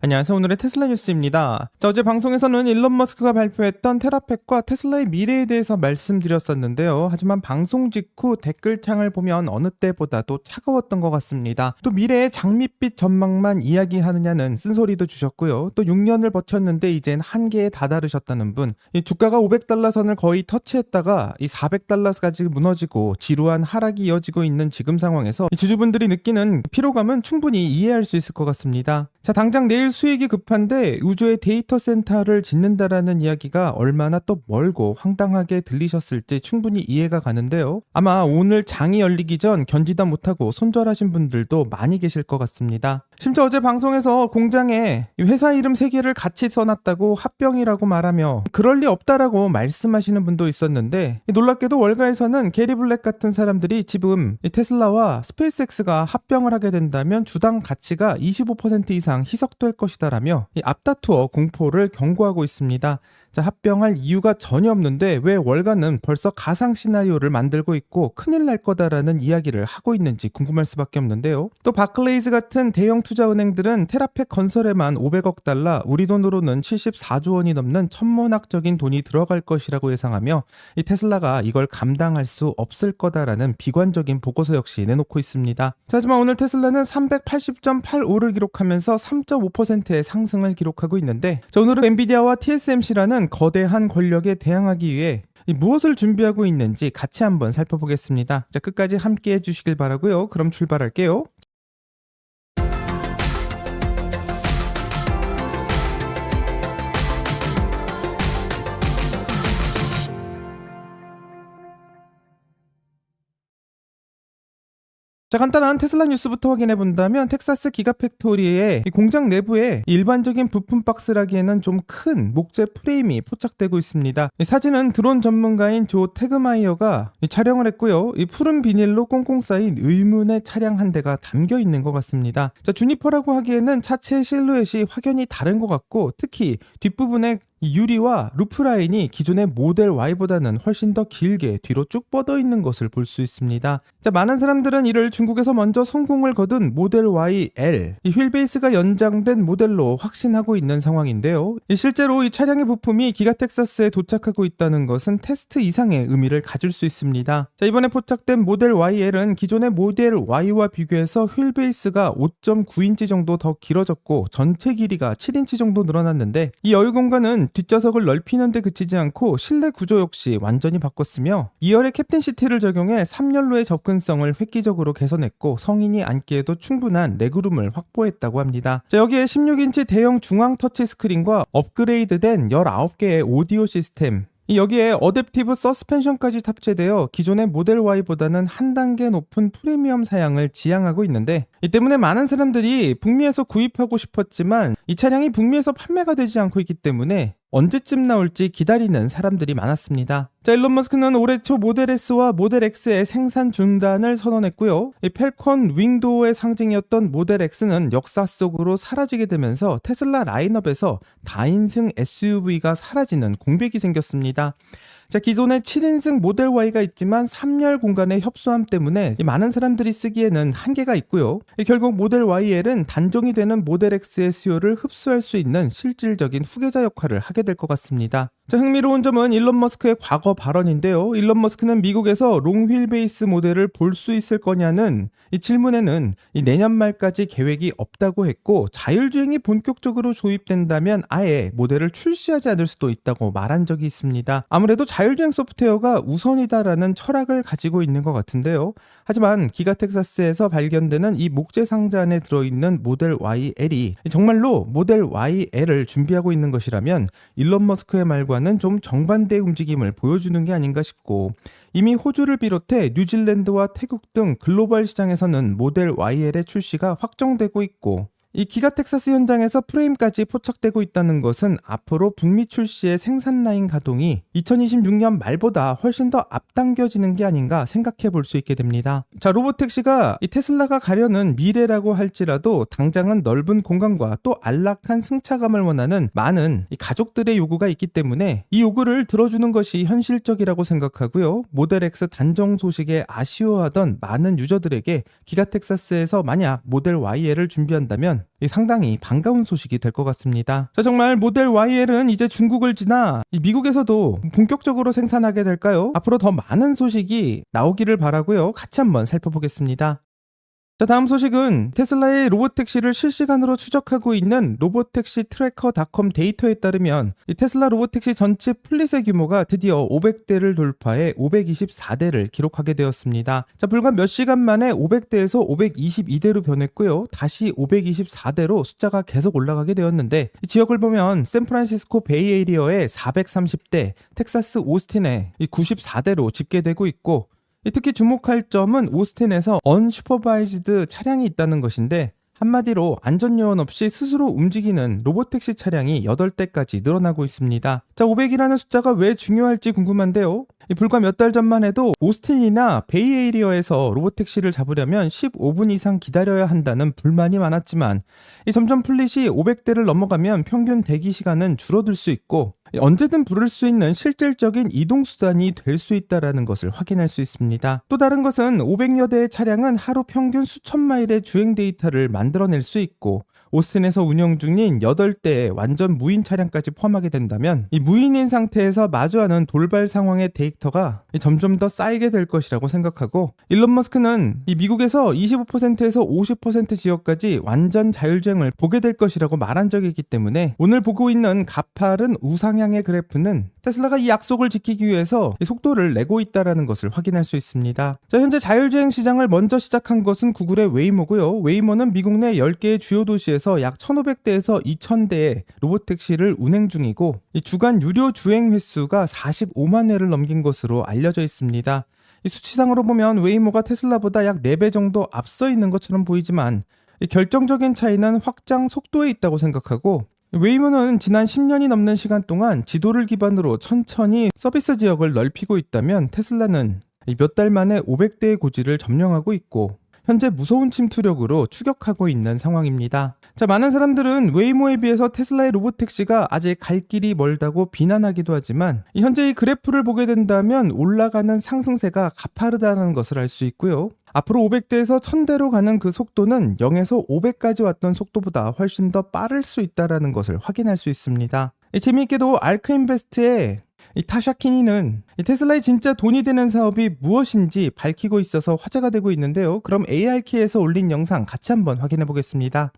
안녕하세요. 오늘의 테슬라 뉴스입니다. 어제 방송에서는 일론 머스크가 발표했던 테라팩과 테슬라의 미래에 대해서 말씀드렸었는데요. 하지만 방송 직후 댓글창을 보면 어느 때보다도 차가웠던 것 같습니다. 또 미래의 장밋빛 전망만 이야기하느냐는 쓴소리도 주셨고요. 또 6년을 버텼는데 이젠 한계에 다다르셨다는 분, 이 주가가 500달러 선을 거의 터치했다가 이 400달러까지 무너지고 지루한 하락이 이어지고 있는 지금 상황에서 이 주주분들이 느끼는 피로감은 충분히 이해할 수 있을 것 같습니다. 자, 당장 내일 수익이 급한데 우주에 데이터 센터를 짓는다라는 이야기가 얼마나 또 멀고 황당하게 들리셨을지 충분히 이해가 가는데요. 아마 오늘 장이 열리기 전 견디다 못하고 손절하신 분들도 많이 계실 것 같습니다. 심지어 어제 방송에서 공장에 회사 이름 3개를 같이 써놨다고 합병이라고 말하며 그럴 리 없다라고 말씀하시는 분도 있었는데, 놀랍게도 월가에서는 게리 블랙 같은 사람들이 지금 테슬라와 스페이스X가 합병을 하게 된다면 주당 가치가 25% 이상 희석될 것이다라며 앞다투어 공포를 경고하고 있습니다. 자, 합병할 이유가 전혀 없는데 왜 월가는 벌써 가상 시나리오를 만들고 있고 큰일 날 거다라는 이야기를 하고 있는지 궁금할 수밖에 없는데요. 또 바클레이즈 같은 대형 투자은행들은 테라팩 건설에만 500억 달러, 우리 돈으로는 74조 원이 넘는 천문학적인 돈이 들어갈 것이라고 예상하며 이 테슬라가 이걸 감당할 수 없을 거다라는 비관적인 보고서 역시 내놓고 있습니다. 자, 하지만 오늘 테슬라는 380.85를 기록하면서 3.5%의 상승을 기록하고 있는데, 자, 오늘은 엔비디아와 TSMC라는 거대한 권력에 대항하기 위해 무엇을 준비하고 있는지 같이 한번 살펴보겠습니다. 자, 끝까지 함께 해주시길 바라고요. 그럼 출발할게요. 자, 간단한 테슬라 뉴스부터 확인해 본다면 텍사스 기가팩토리의 공장 내부에 일반적인 부품 박스라기에는 좀 큰 목재 프레임이 포착되고 있습니다. 이 사진은 드론 전문가인 조 태그마이어가 촬영을 했고요. 이 푸른 비닐로 꽁꽁 쌓인 의문의 차량 한 대가 담겨 있는 것 같습니다. 자, 주니퍼라고 하기에는 차체 실루엣이 확연히 다른 것 같고, 특히 뒷부분에 이 유리와 루프 라인이 기존의 모델 Y보다는 훨씬 더 길게 뒤로 쭉 뻗어 있는 것을 볼 수 있습니다. 자, 많은 사람들은 이를 중국에서 먼저 성공을 거둔 모델 Y L, 이 휠베이스가 연장된 모델로 확신하고 있는 상황인데요. 실제로 이 차량의 부품이 기가 텍사스에 도착하고 있다는 것은 테스트 이상의 의미를 가질 수 있습니다. 자, 이번에 포착된 모델 YL은 기존의 모델 Y와 비교해서 휠베이스가 5.9인치 정도 더 길어졌고 전체 길이가 7인치 정도 늘어났는데, 이 여유 공간은 뒷좌석을 넓히는 데 그치지 않고 실내 구조 역시 완전히 바꿨으며 2열의 캡틴 시트를 적용해 3열로의 접근성을 획기적으로 개선했고 성인이 앉기에도 충분한 레그룸을 확보했다고 합니다. 자, 여기에 16인치 대형 중앙 터치 스크린과 업그레이드된 19개의 오디오 시스템, 여기에 어댑티브 서스펜션까지 탑재되어 기존의 모델 Y보다는 한 단계 높은 프리미엄 사양을 지향하고 있는데, 이 때문에 많은 사람들이 북미에서 구입하고 싶었지만 이 차량이 북미에서 판매가 되지 않고 있기 때문에 언제쯤 나올지 기다리는 사람들이 많았습니다. 자, 일론 머스크는 올해 초 모델 S와 모델 X의 생산 중단을 선언했고요. 이 펠컨 윙도어의 상징이었던 모델 X는 역사 속으로 사라지게 되면서 테슬라 라인업에서 다인승 SUV가 사라지는 공백이 생겼습니다. 자, 기존에 7인승 모델 Y가 있지만 3열 공간의 협소함 때문에 많은 사람들이 쓰기에는 한계가 있고요. 결국 모델 YL은 단종이 되는 모델 X의 수요를 흡수할 수 있는 실질적인 후계자 역할을 하게 될 것 같습니다. 자, 흥미로운 점은 일론 머스크의 과거 발언인데요. 일론 머스크는 미국에서 롱 휠베이스 모델을 볼 수 있을 거냐는 이 질문에는 이 내년 말까지 계획이 없다고 했고, 자율주행이 본격적으로 조입된다면 아예 모델을 출시하지 않을 수도 있다고 말한 적이 있습니다. 아무래도 자율주행 소프트웨어가 우선이다라는 철학을 가지고 있는 것 같은데요. 하지만 기가 텍사스에서 발견되는 이 목재 상자 안에 들어있는 모델 YL이 정말로 모델 YL을 준비하고 있는 것이라면 일론 머스크의 말과는 좀 정반대의 움직임을 보여주는 게 아닌가 싶고, 이미 호주를 비롯해 뉴질랜드와 태국 등 글로벌 시장에서는 모델 YL의 출시가 확정되고 있고, 이 기가 텍사스 현장에서 프레임까지 포착되고 있다는 것은 앞으로 북미 출시의 생산 라인 가동이 2026년 말보다 훨씬 더 앞당겨지는 게 아닌가 생각해 볼 수 있게 됩니다. 자, 로보택시가 이 테슬라가 가려는 미래라고 할지라도 당장은 넓은 공간과 또 안락한 승차감을 원하는 많은 이 가족들의 요구가 있기 때문에 이 요구를 들어주는 것이 현실적이라고 생각하고요. 모델 X 단종 소식에 아쉬워하던 많은 유저들에게 기가 텍사스에서 만약 모델 YL을 준비한다면 된다면 상당히 반가운 소식이 될 것 같습니다. 자, 정말 모델 YL은 이제 중국을 지나 미국에서도 본격적으로 생산하게 될까요? 앞으로 더 많은 소식이 나오기를 바라고요. 같이 한번 살펴보겠습니다. 자, 다음 소식은 테슬라의 로보택시를 실시간으로 추적하고 있는 로보택시 트래커닷컴 데이터에 따르면 이 테슬라 로보택시 전체 플릿의 규모가 드디어 500대를 돌파해 524대를 기록하게 되었습니다. 자, 불과 몇 시간 만에 500대에서 522대로 변했고요. 다시 524대로 숫자가 계속 올라가게 되었는데, 이 지역을 보면 샌프란시스코 베이에리어에 430대, 텍사스 오스틴에 94대로 집계되고 있고, 특히 주목할 점은 오스틴에서 언슈퍼바이즈드 차량이 있다는 것인데, 한마디로 안전요원 없이 스스로 움직이는 로보택시 차량이 8대까지 늘어나고 있습니다. 자, 500이라는 숫자가 왜 중요할지 궁금한데요. 불과 몇 달 전만 해도 오스틴이나 베이에리어에서 로보택시를 잡으려면 15분 이상 기다려야 한다는 불만이 많았지만, 점점 플릿이 500대를 넘어가면 평균 대기 시간은 줄어들 수 있고 언제든 부를 수 있는 실질적인 이동수단이 될 수 있다는 것을 확인할 수 있습니다. 또 다른 것은 500여 대의 차량은 하루 평균 수천 마일의 주행 데이터를 만들어낼 수 있고, 오스틴에서 운영 중인 8대의 완전 무인 차량까지 포함하게 된다면 이 무인인 상태에서 마주하는 돌발 상황의 데이터가 점점 더 쌓이게 될 것이라고 생각하고, 일론 머스크는 이 미국에서 25%에서 50% 지역까지 완전 자율주행을 보게 될 것이라고 말한 적이 있기 때문에 오늘 보고 있는 가파른 우상향의 그래프는 테슬라가 이 약속을 지키기 위해서 속도를 내고 있다는 것을 확인할 수 있습니다. 자, 현재 자율주행 시장을 먼저 시작한 것은 구글의 웨이모고요. 웨이모는 미국 내 10개의 주요 도시에서 약 1,500대에서 2,000대의 로보택시를 운행 중이고, 이 주간 유료 주행 횟수가 45만 회를 넘긴 것으로 알려져 있습니다. 이 수치상으로 보면 웨이모가 테슬라보다 약 4배 정도 앞서 있는 것처럼 보이지만, 이 결정적인 차이는 확장 속도에 있다고 생각하고, 웨이모는 지난 10년이 넘는 시간 동안 지도를 기반으로 천천히 서비스 지역을 넓히고 있다면, 테슬라는 몇 달 만에 500대의 고지를 점령하고 있고 현재 무서운 침투력으로 추격하고 있는 상황입니다. 자, 많은 사람들은 웨이모에 비해서 테슬라의 로보택시가 아직 갈 길이 멀다고 비난하기도 하지만, 현재 이 그래프를 보게 된다면 올라가는 상승세가 가파르다는 것을 알 수 있고요. 앞으로 500대에서 1000대로 가는 그 속도는 0에서 500까지 왔던 속도보다 훨씬 더 빠를 수 있다는 것을 확인할 수 있습니다. 재미있게도 알크인베스트의 타샤 키니는 테슬라의 진짜 돈이 되는 사업이 무엇인지 밝히고 있어서 화제가 되고 있는데요. 그럼 ARK에서 올린 영상 같이 한번 확인해 보겠습니다.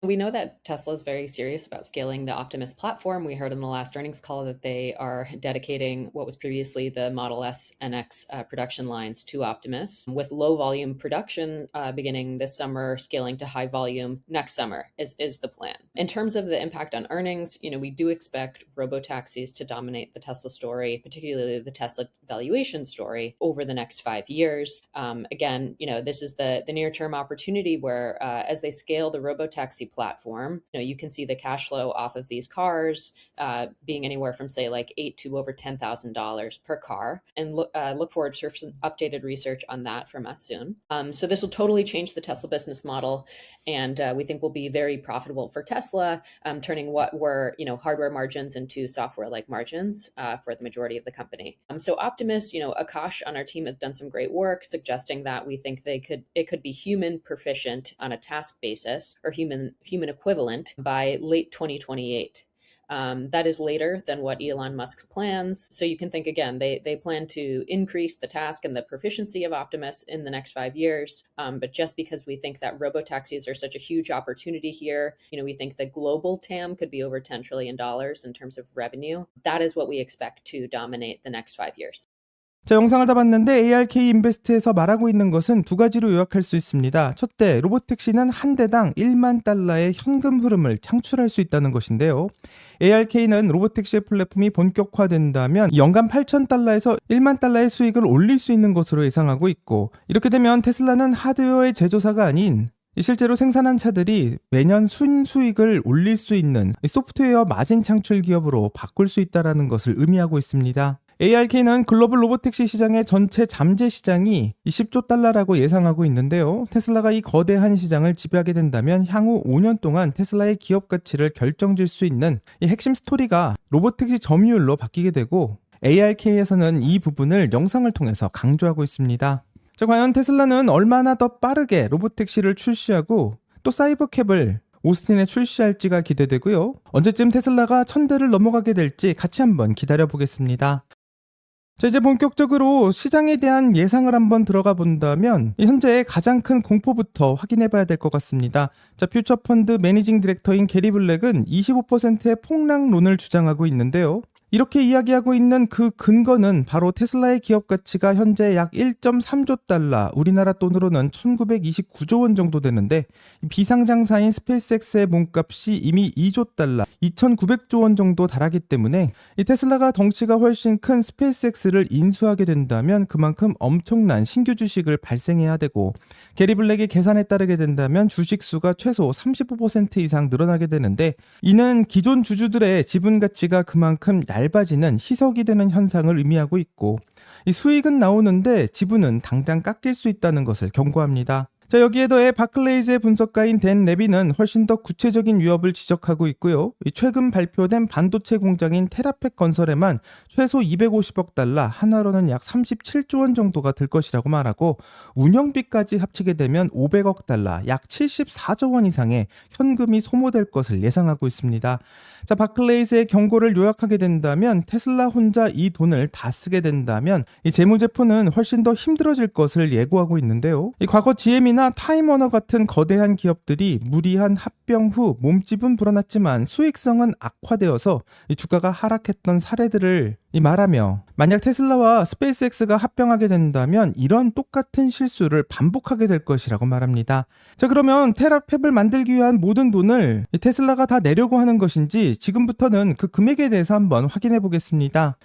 We know that Tesla is very serious about scaling the Optimus platform. We heard in the last earnings call that they are dedicating what was previously the Model S and X production lines to Optimus, with low volume production beginning this summer, scaling to high volume next summer is the plan. In terms of the impact on earnings, we do expect robotaxis to dominate the Tesla story, particularly the Tesla valuation story, over the next 5 years. Again, this is the near-term opportunity where as they scale the robotaxi platform, you can see the cash flow off of these cars being anywhere from say like $8,000 to over $10,000 per car, and look forward to some updated research on that from us soon. So this will totally change the Tesla business model, and we think will be very profitable for Tesla, turning what were hardware margins into software-like margins for the majority of the company. So Optimus, Akash on our team has done some great work suggesting that we think it could be human proficient on a task basis, or human equivalent by late 2028. That is later than what Elon Musk's plans. So you can think again, they plan to increase the task and the proficiency of Optimus in the next 5 years. But just because we think that robotaxis are such a huge opportunity here, we think the global TAM could be over $10 trillion in terms of revenue. That is what we expect to dominate the next 5 years. 자, 영상을 다 봤는데 ARK 인베스트에서 말하고 있는 것은 두 가지로 요약할 수 있습니다. 첫째, 로보택시는 한 대당 1만 달러의 현금 흐름을 창출할 수 있다는 것인데요. ARK는 로보택시의 플랫폼이 본격화된다면 연간 8,000달러에서 1만 달러의 수익을 올릴 수 있는 것으로 예상하고 있고, 이렇게 되면 테슬라는 하드웨어의 제조사가 아닌 실제로 생산한 차들이 매년 순수익을 올릴 수 있는 소프트웨어 마진 창출 기업으로 바꿀 수 있다는 것을 의미하고 있습니다. ARK는 글로벌 로보택시 시장의 전체 잠재 시장이 10조 달러라고 예상하고 있는데요. 테슬라가 이 거대한 시장을 지배하게 된다면 향후 5년 동안 테슬라의 기업 가치를 결정질 수 있는 이 핵심 스토리가 로보택시 점유율로 바뀌게 되고, ARK에서는 이 부분을 영상을 통해서 강조하고 있습니다. 자, 과연 테슬라는 얼마나 더 빠르게 로보택시를 출시하고 또 사이버캡을 오스틴에 출시할지가 기대되고요. 언제쯤 테슬라가 1000대를 넘어가게 될지 같이 한번 기다려보겠습니다. 자, 이제 본격적으로 시장에 대한 예상을 한번 들어가 본다면 현재 가장 큰 공포부터 확인해 봐야 될 것 같습니다. 자, 퓨처펀드 매니징 디렉터인 게리 블랙은 25%의 폭락론을 주장하고 있는데요. 이렇게 이야기하고 있는 그 근거는 바로 테슬라의 기업 가치가 현재 약 1.3조 달러, 우리나라 돈으로는 1929조 원 정도 되는데 비상장사인 스페이스X의 몸값이 이미 2조 달러, 2,900조 원 정도 달하기 때문에 이 테슬라가 덩치가 훨씬 큰 스페이스X를 인수하게 된다면 그만큼 엄청난 신규 주식을 발생해야 되고, 게리 블랙의 계산에 따르게 된다면 주식 수가 최소 35% 이상 늘어나게 되는데, 이는 기존 주주들의 지분 가치가 그만큼 얇아지는 희석이 되는 현상을 의미하고 있고, 이 수익은 나오는데 지분은 당장 깎일 수 있다는 것을 경고합니다. 자, 여기에 더해 바클레이즈의 분석가인 댄 레비는 훨씬 더 구체적인 위협을 지적하고 있고요. 최근 발표된 반도체 공장인 테라팩 건설에만 최소 250억 달러, 하나로는 약 37조 원 정도가 들 것이라고 말하고, 운영비까지 합치게 되면 500억 달러, 약 74조 원 이상의 현금이 소모될 것을 예상하고 있습니다. 자, 바클레이즈의 경고를 요약하게 된다면 테슬라 혼자 이 돈을 다 쓰게 된다면 이 재무제표는 훨씬 더 힘들어질 것을 예고하고 있는데요. 이 과거 GM이나 타임워너 같은 거대한 기업들이 무리한 합병 후 몸집은 불어났지만 수익성은 악화되어서 이 주가가 하락했던 사례들을 말하며, 만약 테슬라와 스페이스X가 합병하게 된다면 이런 똑같은 실수를 반복하게 될 것이라고 말합니다. 자, 그러면 테라팹을 만들기 위한 모든 돈을 테슬라가 다 내려고 하는 것인지 지금부터는 그 금액에 대해서 한번 확인해 보겠습니다.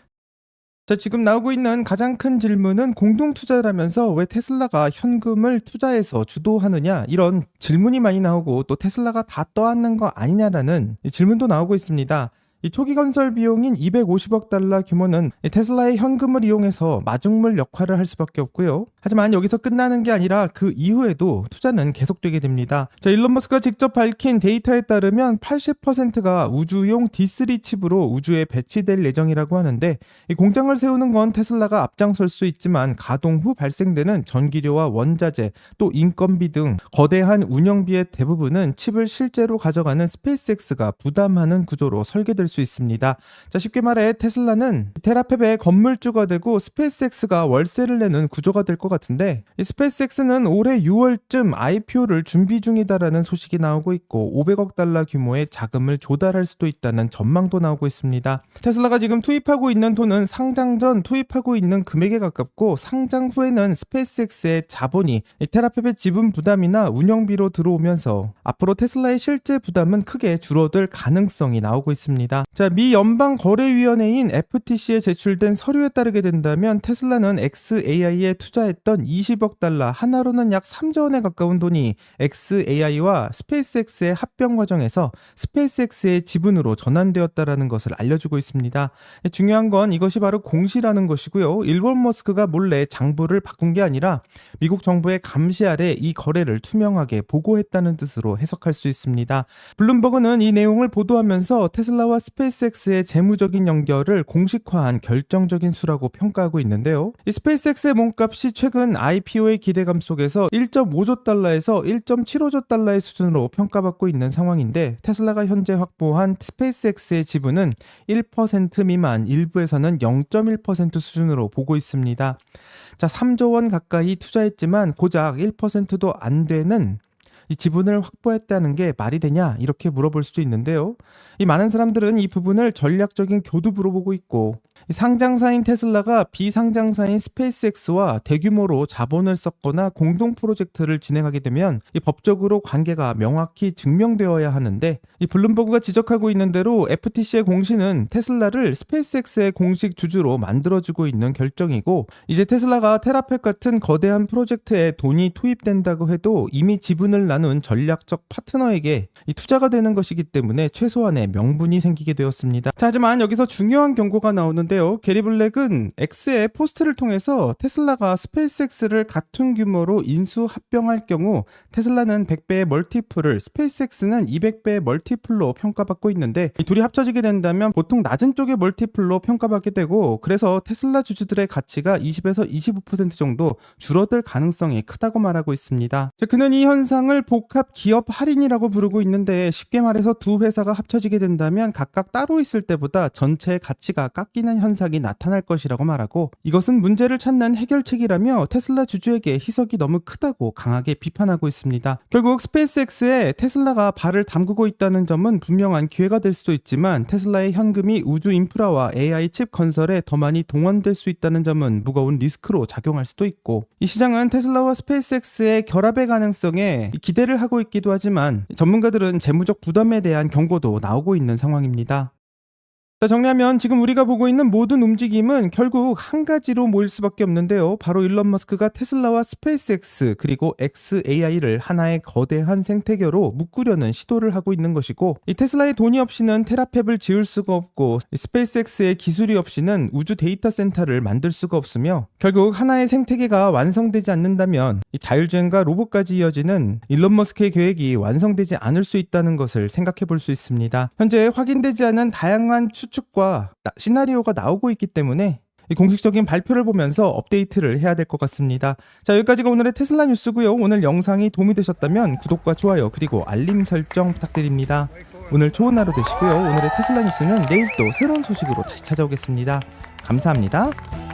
자, 지금 나오고 있는 가장 큰 질문은 공동투자라면서 왜 테슬라가 현금을 투자해서 주도하느냐, 이런 질문이 많이 나오고, 또 테슬라가 다 떠안는 거 아니냐라는 질문도 나오고 있습니다. 이 초기 건설 비용인 250억 달러 규모는 테슬라의 현금을 이용해서 마중물 역할을 할 수밖에 없고요. 하지만 여기서 끝나는 게 아니라 그 이후에도 투자는 계속되게 됩니다. 자, 일론 머스크가 직접 밝힌 데이터에 따르면 80%가 우주용 D3 칩으로 우주에 배치될 예정이라고 하는데, 이 공장을 세우는 건 테슬라가 앞장설 수 있지만 가동 후 발생되는 전기료와 원자재, 또 인건비 등 거대한 운영비의 대부분은 칩을 실제로 가져가는 스페이스X가 부담하는 구조로 설계될 수 있습니다. 자, 쉽게 말해 테슬라는 테라팹의 건물주가 되고 스페이스X가 월세를 내는 구조가 될 것 같은데, 이 스페이스X는 올해 6월쯤 IPO를 준비 중이다라는 소식이 나오고 있고 500억 달러 규모의 자금을 조달할 수도 있다는 전망도 나오고 있습니다. 테슬라가 지금 투입하고 있는 돈은 상장 전 투입하고 있는 금액에 가깝고, 상장 후에는 스페이스X의 자본이 이 테라팹의 지분 부담이나 운영비로 들어오면서 앞으로 테슬라의 실제 부담은 크게 줄어들 가능성이 나오고 있습니다. 자, 미 연방거래위원회인 FTC에 제출된 서류에 따르게 된다면 테슬라는 xAI에 투자했던 20억 달러, 하나로는 약 3조 원에 가까운 돈이 xAI와 스페이스X의 합병 과정에서 스페이스X의 지분으로 전환되었다라는 것을 알려주고 있습니다. 중요한 건 이것이 바로 공시라는 것이고요. 일론 머스크가 몰래 장부를 바꾼 게 아니라 미국 정부의 감시 아래 이 거래를 투명하게 보고했다는 뜻으로 해석할 수 있습니다. 블룸버그는 이 내용을 보도하면서 테슬라와 스페이스X의 재무적인 연결을 공식화한 결정적인 수라고 평가하고 있는데요. 이 스페이스X의 몸값이 최근 IPO의 기대감 속에서 1.5조 달러에서 1.75조 달러의 수준으로 평가받고 있는 상황인데, 테슬라가 현재 확보한 스페이스X의 지분은 1% 미만, 일부에서는 0.1% 수준으로 보고 있습니다. 자, 3조 원 가까이 투자했지만 고작 1%도 안 되는 이 지분을 확보했다는 게 말이 되냐, 이렇게 물어볼 수도 있는데요. 이 많은 사람들은 이 부분을 전략적인 교두보로 보고 있고, 상장사인 테슬라가 비상장사인 스페이스X와 대규모로 자본을 썼거나 공동 프로젝트를 진행하게 되면 이 법적으로 관계가 명확히 증명되어야 하는데, 이 블룸버그가 지적하고 있는 대로 FTC의 공시는 테슬라를 스페이스X의 공식 주주로 만들어주고 있는 결정이고, 이제 테슬라가 테라팹 같은 거대한 프로젝트에 돈이 투입된다고 해도 이미 지분을 나눈 전략적 파트너에게 이 투자가 되는 것이기 때문에 최소한의 명분이 생기게 되었습니다. 자, 하지만 여기서 중요한 경고가 나오는데, 있는데요. 게리 블랙은 X의 포스트를 통해서 테슬라가 스페이스X를 같은 규모로 인수 합병할 경우 테슬라는 100배의 멀티플을, 스페이스X는 200배의 멀티플로 평가받고 있는데, 이 둘이 합쳐지게 된다면 보통 낮은 쪽의 멀티플로 평가받게 되고, 그래서 테슬라 주주들의 가치가 20에서 25% 정도 줄어들 가능성이 크다고 말하고 있습니다. 그는 이 현상을 복합 기업 할인이라고 부르고 있는데, 쉽게 말해서 두 회사가 합쳐지게 된다면 각각 따로 있을 때보다 전체의 가치가 깎이는 현상이 나타날 것이라고 말하고, 이것은 문제를 찾는 해결책이라며 테슬라 주주에게 희석이 너무 크다고 강하게 비판하고 있습니다. 결국 스페이스X에 테슬라가 발을 담그고 있다는 점은 분명한 기회가 될 수도 있지만, 테슬라의 현금이 우주 인프라와 AI 칩 건설에 더 많이 동원될 수 있다는 점은 무거운 리스크로 작용할 수도 있고, 이 시장은 테슬라와 스페이스X의 결합의 가능성에 기대를 하고 있기도 하지만 전문가들은 재무적 부담에 대한 경고도 나오고 있는 상황입니다. 자, 정리하면 지금 우리가 보고 있는 모든 움직임은 결국 한 가지로 모일 수밖에 없는데요. 바로 일론 머스크가 테슬라와 스페이스X 그리고 XAI를 하나의 거대한 생태계로 묶으려는 시도를 하고 있는 것이고, 이 테슬라의 돈이 없이는 테라팹을 지을 수가 없고, 스페이스X의 기술이 없이는 우주 데이터 센터를 만들 수가 없으며, 결국 하나의 생태계가 완성되지 않는다면 이 자율주행과 로봇까지 이어지는 일론 머스크의 계획이 완성되지 않을 수 있다는 것을 생각해 볼 수 있습니다. 현재 확인되지 않은 다양한 추측과 시나리오가 나오고 있기 때문에 이 공식적인 발표를 보면서 업데이트를 해야 될 것 같습니다. 자, 여기까지가 오늘의 테슬라 뉴스고요. 오늘 영상이 도움이 되셨다면 구독과 좋아요 그리고 알림 설정 부탁드립니다. 오늘 좋은 하루 되시고요. 오늘의 테슬라 뉴스는 내일 또 새로운 소식으로 다시 찾아오겠습니다. 감사합니다.